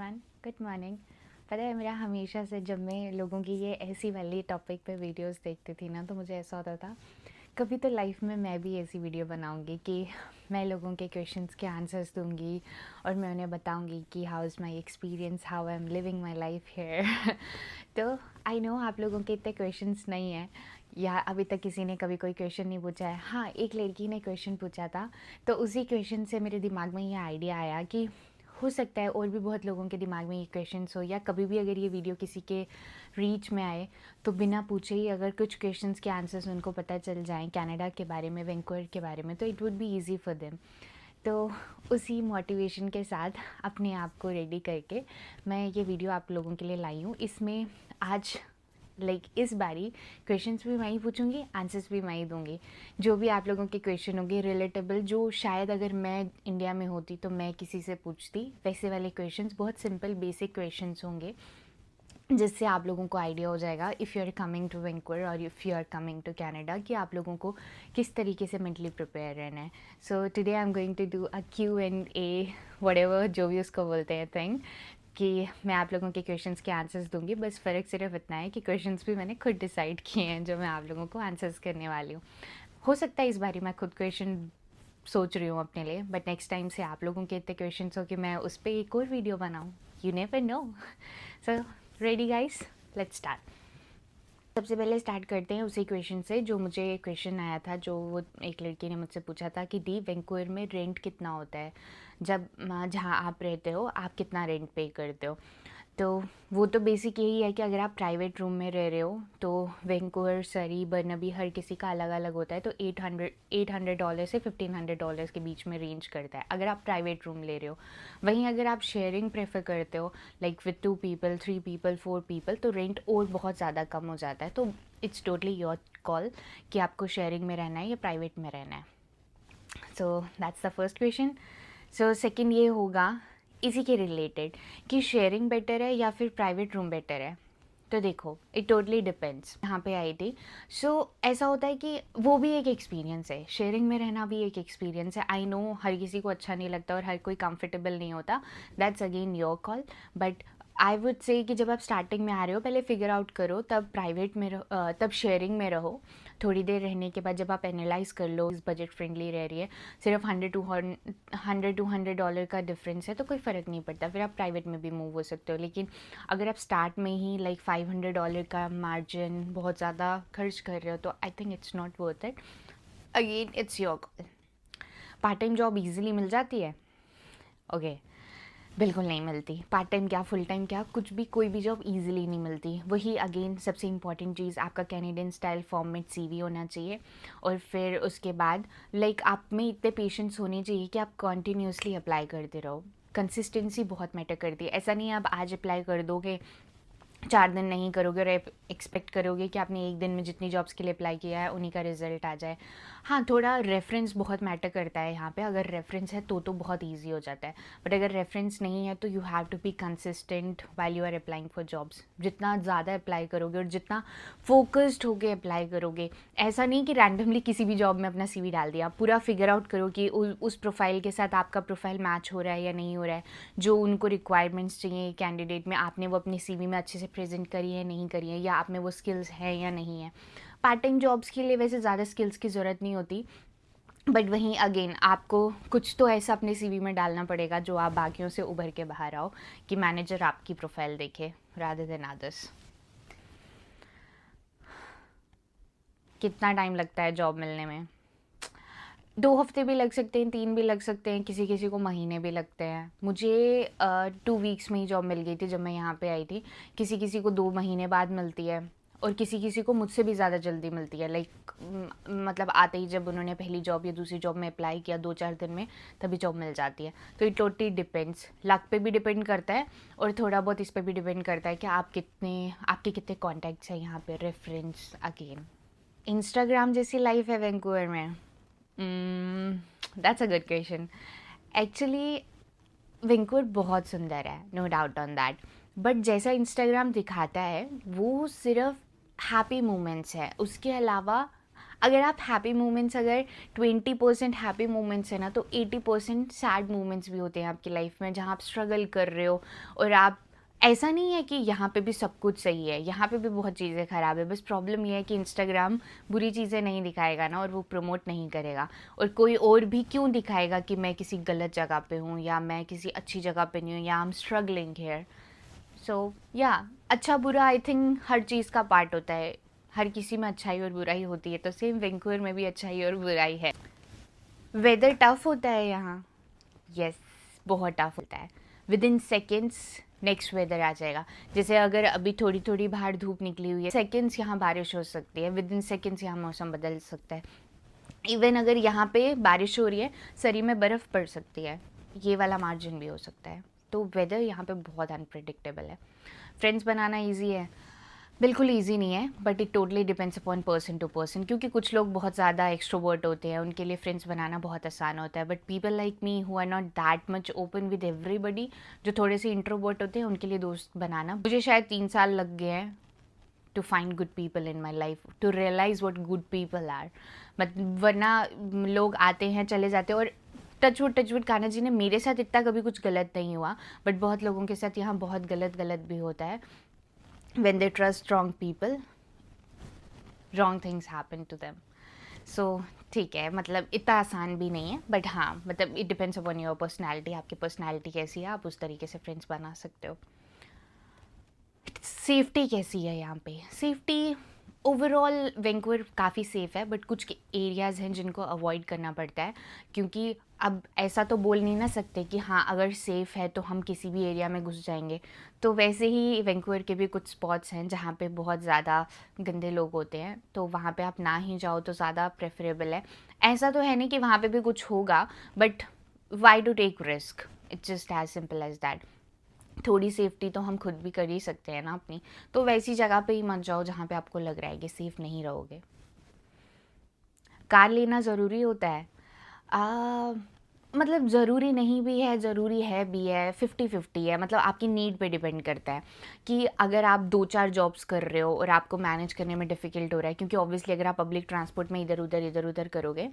Everyone, good morning. पता है मेरा हमेशा से जब मैं लोगों की ये ऐसी वाली टॉपिक पे वीडियोस देखती थी ना, तो मुझे ऐसा होता था कभी तो लाइफ में मैं भी ऐसी वीडियो बनाऊंगी कि मैं लोगों के क्वेश्चंस के आंसर्स दूंगी और मैं उन्हें बताऊंगी कि how is my experience, how I am living my life here. तो आई नो आप लोगों के इतने क्वेश्चंस नहीं हैं या अभी तक किसी ने कभी कोई क्वेश्चन नहीं पूछा है। हाँ, एक लड़की ने क्वेश्चन पूछा था, तो उसी क्वेश्चन से मेरे दिमाग में ये आइडिया आया कि हो सकता है और भी बहुत लोगों के दिमाग में ये क्वेश्चंस हो, या कभी भी अगर ये वीडियो किसी के रीच में आए तो बिना पूछे ही अगर कुछ क्वेश्चंस के आंसर्स उनको पता चल जाएं कनाडा के बारे में, वैंकूवर के बारे में, तो it would be easy for them. तो उसी मोटिवेशन के साथ अपने आप को रेडी करके मैं ये वीडियो आप लोगों के लिए लाई हूँ। इसमें आज इस बारी क्वेश्चंस भी मैं ही पूछूंगी, आंसर्स भी मैं ही दूंगी। जो भी आप लोगों के क्वेश्चन होंगे रिलेटेबल, जो शायद अगर मैं इंडिया में होती तो मैं किसी से पूछती, वैसे वाले क्वेश्चंस, बहुत सिंपल बेसिक क्वेश्चंस होंगे जिससे आप लोगों को आइडिया हो जाएगा if you are coming to Vancouver और if you are coming to Canada कि आप लोगों को किस तरीके से मेंटली प्रिपेयर रहना है। So today I am going to do a Q&A, whatever जो भी उसको बोलते हैं थिंग, कि मैं आप लोगों के क्वेश्चंस के आंसर्स दूंगी। बस फ़र्क सिर्फ इतना है कि क्वेश्चंस भी मैंने खुद डिसाइड किए हैं जो मैं आप लोगों को आंसर्स करने वाली हूँ। हो सकता है इस बारी मैं खुद क्वेश्चन सोच रही हूँ अपने लिए, बट नेक्स्ट टाइम से आप लोगों के इतने क्वेश्चन हो कि मैं उस पर एक और वीडियो बनाऊँ। You never know. So ready guys, let's start. सबसे पहले स्टार्ट करते हैं उसी क्वेश्चन से जो मुझे क्वेश्चन आया था, जो वो एक लड़की ने मुझसे पूछा था कि दी वैंकूवर में रेंट कितना होता है, जब जहाँ आप रहते हो आप कितना रेंट पे करते हो। तो वो तो बेसिक यही है कि अगर आप प्राइवेट रूम में रह रहे हो तो वैंकूवर, सरी, बर्नाबी हर किसी का अलग अलग होता है। तो $800 से $1500 के बीच में रेंज करता है अगर आप प्राइवेट रूम ले रहे हो। वहीं अगर आप शेयरिंग प्रेफर करते हो like with 2 people, 3 people, 4 people, तो रेंट और बहुत ज़्यादा कम हो जाता है। तो इट्स टोटली योर कॉल कि आपको शेयरिंग में रहना है या प्राइवेट में रहना है। So that's the first question. So second ये होगा इसी के रिलेटेड कि शेयरिंग बेटर है या फिर प्राइवेट रूम बेटर है। तो देखो, इट टोटली डिपेंड्स। यहाँ पे आई थी, सो ऐसा होता है कि वो भी एक एक्सपीरियंस है, शेयरिंग में रहना भी एक एक्सपीरियंस है। आई नो हर किसी को अच्छा नहीं लगता और हर कोई कंफर्टेबल नहीं होता, that's again your call. But I would say कि जब आप स्टार्टिंग में आ रहे हो पहले फिगर आउट करो, तब प्राइवेट में रहो, तब शेयरिंग में रहो। थोड़ी देर रहने के बाद जब आप एनालाइज कर लो इस बजट फ्रेंडली रह रही है, सिर्फ $100 का डिफरेंस है तो कोई फ़र्क नहीं पड़ता, फिर आप प्राइवेट में भी मूव हो सकते हो। लेकिन अगर आप स्टार्ट में ही लाइक $500 का मार्जिन बहुत ज़्यादा खर्च कर रहे हो तो I think it's not worth it. Again it's your call. Part time job easily मिल जाती है? ओके, बिल्कुल नहीं मिलती। पार्ट टाइम क्या, फुल टाइम क्या, कुछ भी, कोई भी जॉब इजीली नहीं मिलती। वही अगेन सबसे इंपॉर्टेंट चीज़, आपका कैनेडियन स्टाइल फॉर्मेट सीवी होना चाहिए। और फिर उसके बाद आप में इतने पेशेंस होने चाहिए कि आप कॉन्टीन्यूसली अप्लाई करते रहो। कंसिस्टेंसी बहुत मैटर करती है। ऐसा नहीं है आप आज अप्लाई कर दोगे, 4 दिन नहीं करोगे और एक्सपेक्ट करोगे कि आपने एक दिन में जितनी जॉब्स के लिए अप्लाई किया है उन्हीं का रिजल्ट आ जाए। हाँ, थोड़ा रेफरेंस बहुत मैटर करता है यहाँ पे। अगर रेफरेंस है तो बहुत ईजी हो जाता है, बट अगर रेफरेंस नहीं है तो you have to be consistent while you are applying for jobs. जितना ज़्यादा अप्लाई करोगे और जितना फोकस्ड होकर अप्लाई करोगे, ऐसा नहीं कि रैंडमली किसी भी जॉब में अपना सीवी डाल दिया। पूरा फिगर आउट करो कि उस प्रोफाइल के साथ आपका प्रोफाइल मैच हो रहा है या नहीं हो रहा है, जो उनको रिक्वायरमेंट्स चाहिए कैंडिडेट में आपने वो अपने सीवी में अच्छे से प्रेजेंट करी है नहीं करी है, या आप में वो स्किल्स है या नहीं है। पार्ट टाइम जॉब्स के लिए वैसे ज़्यादा स्किल्स की ज़रूरत नहीं होती, बट वहीं अगेन आपको कुछ तो ऐसा अपने सीवी में डालना पड़ेगा जो आप बाकियों से उभर के बाहर आओ, कि मैनेजर आपकी प्रोफाइल देखे रादर देन अदर्स। कितना टाइम लगता है जॉब मिलने में? 2 हफ्ते भी लग सकते हैं, 3 भी लग सकते हैं, किसी किसी को महीने भी लगते हैं। मुझे 2 वीक्स में ही जॉब मिल गई थी जब मैं यहाँ पे आई थी। किसी किसी को 2 महीने बाद मिलती है और किसी किसी को मुझसे भी ज़्यादा जल्दी मिलती है। मतलब आते ही जब उन्होंने पहली जॉब या दूसरी जॉब में अप्लाई किया 2-4 दिन में तभी जॉब मिल जाती है। तो इट टोटली डिपेंड्स, लक पे भी डिपेंड करता है और थोड़ा बहुत इस पर भी डिपेंड करता है कि आपके कितने कॉन्टैक्ट्स हैं यहाँ पे, रेफरेंस। अगेन इंस्टाग्राम जैसी लाइफ है वैंकूवर में? That's a good question. Actually Vancouver बहुत सुंदर है, no doubt on that, but जैसा इंस्टाग्राम दिखाता है वो सिर्फ हैप्पी मोमेंट्स है। उसके अलावा अगर आप हैप्पी मोमेंट्स, अगर 20% हैप्पी मोमेंट्स है ना, तो 80% सैड मोमेंट्स भी होते हैं आपकी लाइफ में, जहाँ आप स्ट्रगल कर रहे हो। और आप, ऐसा नहीं है कि यहाँ पे भी सब कुछ सही है, यहाँ पे भी बहुत चीज़ें ख़राब है। बस प्रॉब्लम ये है कि इंस्टाग्राम बुरी चीज़ें नहीं दिखाएगा ना, और वो प्रमोट नहीं करेगा। और कोई और भी क्यों दिखाएगा कि मैं किसी गलत जगह पे हूँ, या मैं किसी अच्छी जगह पे नहीं हूँ, या आई एम स्ट्रगलिंग हेयर। सो या, अच्छा बुरा आई थिंक हर चीज़ का पार्ट होता है। हर किसी में अच्छाई और बुराई होती है, तो सेम वैंकूवर में भी अच्छाई और बुराई है। वेदर टफ होता है यहाँ, यस, बहुत टफ होता है। With in seconds next weather आ जाएगा। जैसे अगर अभी थोड़ी थोड़ी बाहर धूप निकली हुई है, सेकेंड्स यहाँ बारिश हो सकती है, विद इन सेकेंड्स यहाँ मौसम बदल सकता है। इवन अगर यहाँ पे बारिश हो रही है, सरी में बर्फ़ पड़ सकती है, ये वाला मार्जिन भी हो सकता है। तो वेदर यहाँ पे बहुत अनप्रिडिक्टेबल है। फ्रेंड्स बनाना ईजी है? बिल्कुल ईजी नहीं है, but it totally depends upon person to person. क्योंकि कुछ लोग बहुत ज़्यादा एक्सट्रोवर्ट होते हैं, उनके लिए फ्रेंड्स बनाना बहुत आसान होता है। But people like me who are not that much open with everybody, जो थोड़े से इंट्रोवर्ट होते हैं, उनके लिए दोस्त बनाना मुझे शायद 3 साल लग गए हैं to find good people in my life, to realise what good people are. मतलब वरना लोग आते हैं चले जाते हैं। और टचवुड कान्हा जी ने, मेरे साथ इतना कभी कुछ गलत नहीं हुआ, बट बहुत लोगों के साथ यहाँ बहुत गलत भी होता है। when they trust wrong people, wrong things happen to them. So ठीक है, मतलब इतना आसान भी नहीं है, बट हाँ, मतलब it depends upon your personality. आपकी पर्सनैलिटी कैसी है, आप उस तरीके से फ्रेंड्स बना सकते हो। सेफ्टी कैसी है यहाँ पे? सेफ्टी ओवरऑल वैंकूवर काफ़ी सेफ़ है, बट कुछ एरियाज़ हैं जिनको अवॉइड करना पड़ता है। क्योंकि अब ऐसा तो बोल नहीं ना सकते कि हाँ, अगर सेफ़ है तो हम किसी भी एरिया में घुस जाएंगे। तो वैसे ही वैंकूवर के भी कुछ स्पॉट्स हैं जहाँ पे बहुत ज़्यादा गंदे लोग होते हैं, तो वहाँ पे आप ना ही जाओ तो ज़्यादा प्रेफरेबल है। ऐसा तो है नहीं कि वहाँ पे भी कुछ होगा, but why to take risk? It's just as simple as that. थोड़ी सेफ्टी तो हम खुद भी कर ही सकते हैं ना अपनी। तो वैसी जगह पे ही मत जाओ जहाँ पे आपको लग रहा है कि सेफ़ नहीं रहोगे। कार लेना ज़रूरी होता है? आ, मतलब ज़रूरी नहीं भी है, ज़रूरी है भी है, 50-50 है। मतलब आपकी नीड पे डिपेंड करता है कि अगर आप 2-4 जॉब्स कर रहे हो और आपको मैनेज करने में डिफ़िकल्ट हो रहा है, क्योंकि ऑब्वियसली अगर आप पब्लिक ट्रांसपोर्ट में इधर उधर करोगे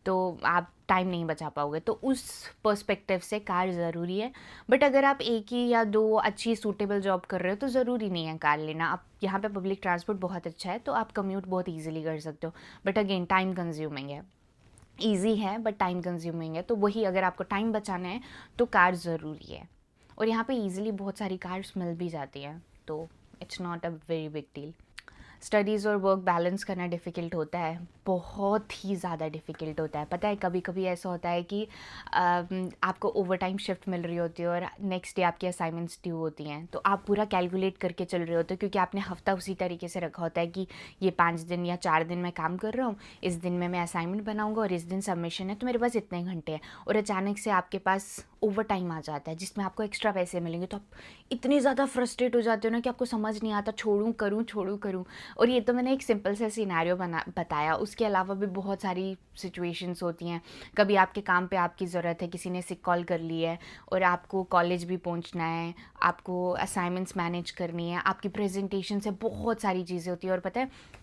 तो आप टाइम नहीं बचा पाओगे। तो उस पर्सपेक्टिव से कार ज़रूरी है। बट अगर आप एक ही या 2 अच्छी सूटेबल जॉब कर रहे हो तो ज़रूरी नहीं है कार लेना। आप यहाँ पे पब्लिक ट्रांसपोर्ट बहुत अच्छा है, तो आप कम्यूट बहुत ईजिली कर सकते हो। बट अगेन टाइम कंज्यूमिंग है। ईज़ी है बट टाइम कंज्यूमिंग है। तो वही, अगर आपको टाइम बचाना है तो कार ज़रूरी है। और यहाँ पे ईज़िली बहुत सारी कार्स मिल भी जाती हैं, तो it's not a very big deal. Studies और वर्क बैलेंस करना डिफ़िकल्ट होता है, बहुत ही ज़्यादा डिफ़िकल्ट होता है। पता है, कभी कभी ऐसा होता है कि आपको ओवर टाइम शिफ्ट मिल रही होती है और नेक्स्ट डे आपकी असाइनमेंट्स ड्यू होती हैं, तो आप पूरा कैलकुलेट करके चल रहे होते हो, क्योंकि आपने हफ्ता उसी तरीके से रखा होता है कि ये 5 दिन या 4 दिन मैं काम कर रहा हूँ, इस दिन में मैं असाइनमेंट बनाऊँगा और इस दिन सबमिशन है, तो मेरे पास इतने घंटे हैं। और अचानक से आपके पास ओवर टाइम आ जाता है जिसमें आपको एक्स्ट्रा पैसे मिलेंगे, तो आप इतनी ज़्यादा फ्रस्ट्रेट हो जाते हो ना कि आपको समझ नहीं आता, छोड़ूं करूं। और ये तो मैंने एक सिंपल सा सिनेरियो बताया, उसके अलावा भी बहुत सारी सिचुएशंस होती हैं। कभी आपके काम पे आपकी ज़रूरत है, किसी ने सिक कॉल कर ली है और आपको कॉलेज भी पहुंचना है, आपको असाइनमेंट्स मैनेज करनी है, आपकी प्रेजेंटेशन से बहुत सारी चीज़ें होती है। और पता है,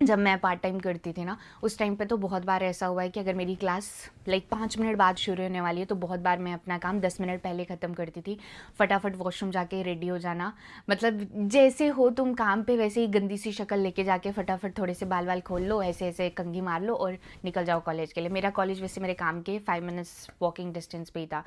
जब मैं पार्ट टाइम करती थी ना, उस टाइम पे तो बहुत बार ऐसा हुआ है कि अगर मेरी क्लास 5 मिनट बाद शुरू होने वाली है, तो बहुत बार मैं अपना काम 10 मिनट पहले ख़त्म करती थी। फटाफट वॉशरूम जाके रेडी हो जाना, मतलब जैसे हो तुम काम पे वैसे ही गंदी सी शक्ल लेके जाके फटाफट थोड़े से बाल खोल लो, ऐसे ऐसे कंघी मार लो और निकल जाओ कॉलेज के लिए। मेरा कॉलेज वैसे मेरे काम के 5 मिनट्स वॉकिंग डिस्टेंस पे ही था,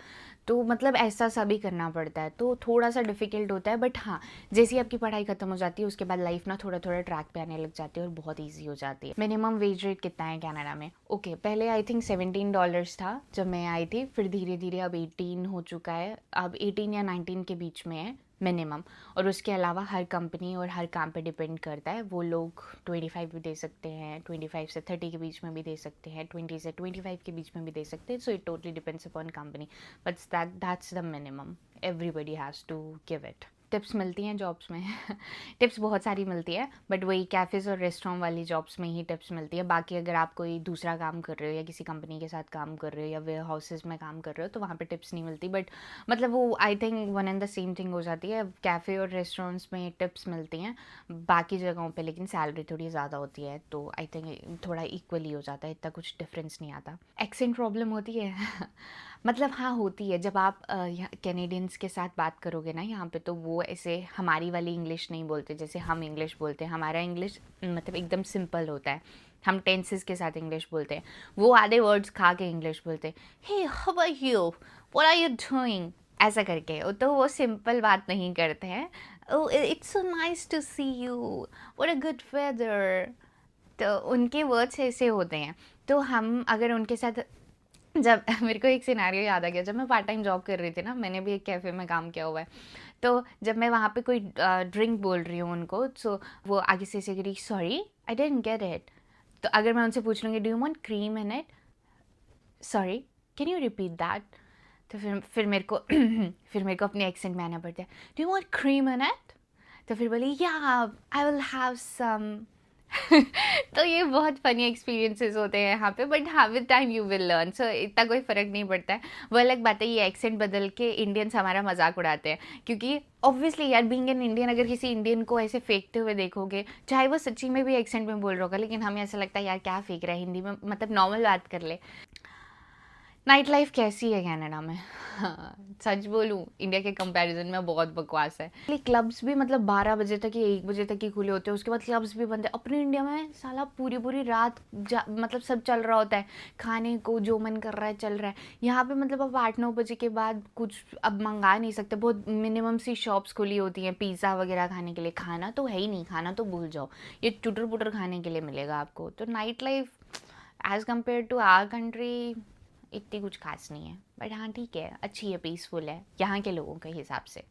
तो मतलब ऐसा सा भी करना पड़ता है, तो थोड़ा सा डिफ़िकल्ट होता है। बट हाँ, जैसे ही आपकी पढ़ाई ख़त्म हो जाती है उसके बाद लाइफ ना थोड़ा थोड़ा ट्रैक पे आने लग जाती है और बहुत ईजी हो जाती है। मिनिमम वेज रेट कितना है कनाडा में? ओके, पहले आई थिंक $17 था जब मैं आई थी, फिर धीरे धीरे अब 18 हो चुका है। अब 18 या 19 के बीच में है मिनिमम। और उसके अलावा हर कंपनी और हर काम पे डिपेंड करता है, वो लोग 25 भी दे सकते हैं, 25 से 30 के बीच में भी दे सकते हैं, 20 से 25 के बीच में भी दे सकते हैं। So it totally depends upon company, but that's the minimum everybody has to give it tips मिलती हैं जॉब्स में टिप्स बहुत सारी मिलती है, बट वही कैफ़ेज़ और रेस्टोरेंट वाली जॉब्स में ही टिप्स मिलती है। बाकी अगर आप कोई दूसरा काम कर रहे हो या किसी कंपनी के साथ काम कर रहे हो या वेयर हाउसेस में काम कर रहे हो तो वहाँ पे टिप्स नहीं मिलती। बट मतलब वो I think one and the same thing हो जाती है। कैफ़े और रेस्टोरेंट्स में टिप्स मिलती हैं, बाकी जगहों पे लेकिन सैलरी थोड़ी ज़्यादा होती है, तो आई थिंक थोड़ा इक्वली हो जाता है, इतना कुछ डिफरेंस नहीं आता। एक्सेंट प्रॉब्लम होती है मतलब हाँ होती है। जब आप कैनेडियंस के साथ बात करोगे ना यहाँ पे, तो वो ऐसे हमारी वाली इंग्लिश नहीं बोलते जैसे हम इंग्लिश बोलते हैं। हमारा इंग्लिश मतलब एकदम सिंपल होता है, हम टेंसेस के साथ इंग्लिश बोलते हैं। वो आधे वर्ड्स खा के इंग्लिश बोलते हैं, hey how are you, what are you doing, ऐसा करके। तो वो सिंपल बात नहीं करते हैं। Oh it's so nice to see you, what a good weather. तो उनके वर्ड्स ऐसे होते हैं। तो हम अगर उनके साथ जब मेरे को एक सिनेरियो याद आ गया, जब मैं पार्ट टाइम जॉब कर रही थी ना, मैंने भी एक कैफ़े में काम किया हुआ है। तो जब मैं वहाँ पे कोई ड्रिंक बोल रही हूँ उनको, सो वो आगे से ऐसे करी, sorry I didn't get it. तो अगर मैं उनसे पूछ लूँगी, do you want cream in it, sorry can you repeat that. तो फिर मेरे को फिर मेरे को अपने एक्सेंट में आना पड़ता है, do you want cream in it. तो फिर बोली, या आई विल हैव सम। तो ये बहुत फ़नी एक्सपीरियंसेस होते हैं यहाँ पे, बट हाँ with time you will learn, so इतना कोई फ़र्क नहीं पड़ता है। वो अलग बात है, ये एक्सेंट बदल के इंडियंस हमारा मजाक उड़ाते हैं, क्योंकि ऑब्वियसली यार बीइंग एन इंडियन, अगर किसी इंडियन को ऐसे फेंकते हुए देखोगे, चाहे वो सच्ची में भी एक्सेंट में बोल रहा होगा, लेकिन हमें ऐसा लगता है यार क्या फेंक रहा है हिंदी में, मतलब नॉर्मल बात कर ले। नाइट लाइफ कैसी है कनाडा में? हाँ, सच बोलूँ इंडिया के कंपैरिजन में बहुत बकवास है। क्लब्स भी मतलब 12 बजे तक या 1 बजे तक ही खुले होते हैं, उसके बाद क्लब्स भी बंद है। अपने इंडिया में साला पूरी पूरी रात मतलब सब चल रहा होता है, खाने को जो मन कर रहा है चल रहा है। यहाँ पे मतलब अब 8-9 बजे के बाद कुछ अब मंगा नहीं सकते, बहुत मिनिमम सी शॉप्स खुली होती हैं पिज़्ज़ा वगैरह खाने के लिए। खाना तो है ही नहीं, खाना तो भूल जाओ, ये टुटर पुटर खाने के लिए मिलेगा आपको। तो night life as compare to our country इतनी कुछ खास नहीं है, बट हाँ ठीक है, अच्छी है, पीसफुल है यहाँ के लोगों के हिसाब से।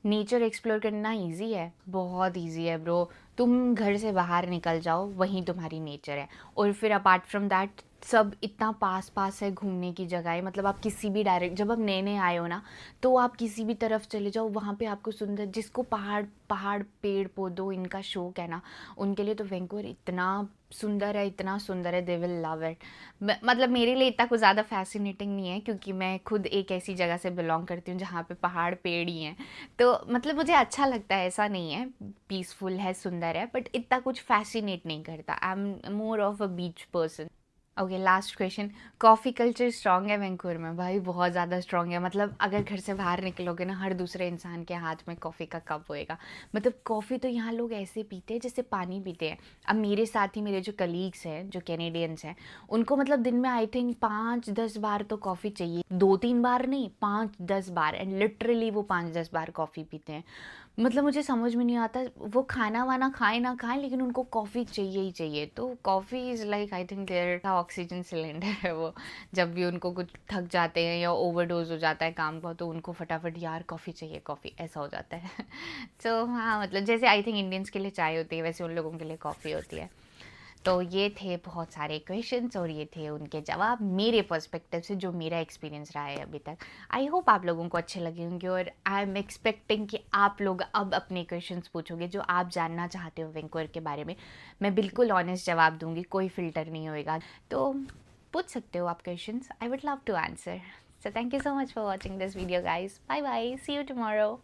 नेचर एक्सप्लोर करना इजी है, बहुत इजी है ब्रो। तुम घर से बाहर निकल जाओ, वहीं तुम्हारी नेचर है। और फिर अपार्ट फ्रॉम दैट सब इतना पास पास है घूमने की जगह है। मतलब आप किसी भी डायरेक्ट, जब आप नए नए आए हो ना, तो आप किसी भी तरफ चले जाओ, वहाँ पे आपको सुंदर, जिसको पहाड़ पहाड़ पेड़ पौधों इनका शौक है ना, उनके लिए तो वैंकूवर इतना सुंदर है, इतना सुंदर है, दे विल लव इट। मतलब मेरे लिए इतना कुछ ज़्यादा फैसिनेटिंग नहीं है, क्योंकि मैं खुद एक ऐसी जगह से बिलोंग करती हूँ जहाँ पे पहाड़ पेड़ ही हैं। तो मतलब मुझे अच्छा लगता है, ऐसा नहीं है, पीसफुल है, सुंदर है, बट इतना कुछ फैसिनेट नहीं करता। I am more of a beach person. Okay, last question. Coffee culture strong है वैंकूवर में? भाई बहुत ज़्यादा स्ट्रांग है। मतलब अगर घर से बाहर निकलोगे ना, हर दूसरे इंसान के हाथ में कॉफ़ी का कप होएगा। मतलब कॉफ़ी तो यहाँ लोग ऐसे पीते हैं जैसे पानी पीते हैं। अब मेरे साथ ही मेरे जो कलीग्स हैं, जो कैनेडियंस हैं, उनको मतलब दिन में आई थिंक 5-10 बार तो कॉफ़ी चाहिए। 2-3 बार नहीं, 5-10 बार, एंड लिटरली वो 5-10 बार कॉफ़ी पीते हैं। मतलब मुझे समझ में नहीं आता, वो खाना वाना खाएं ना खाएं, लेकिन उनको कॉफ़ी चाहिए ही चाहिए। तो coffee is like I think there का ऑक्सीजन सिलेंडर है वो। जब भी उनको कुछ थक जाते हैं या ओवरडोज हो जाता है काम का, तो उनको फटाफट यार कॉफ़ी चाहिए, कॉफ़ी, ऐसा हो जाता है। तो हाँ, मतलब जैसे आई थिंक इंडियंस के लिए चाय होती है, वैसे उन लोगों के लिए कॉफ़ी होती है। तो ये थे बहुत सारे क्वेश्चंस और ये थे उनके जवाब मेरे पर्सपेक्टिव से, जो मेरा एक्सपीरियंस रहा है अभी तक। आई होप आप लोगों को अच्छे लगे होंगे, और आई एम एक्सपेक्टिंग कि आप लोग अब अपने क्वेश्चंस पूछोगे जो आप जानना चाहते हो वैंकूवर के बारे में। मैं बिल्कुल ऑनेस्ट जवाब दूंगी, कोई फ़िल्टर नहीं होएगा। तो पूछ सकते हो आप questions, I would love to answer. So thank you so much for watching this video guys. Bye bye, see you tomorrow.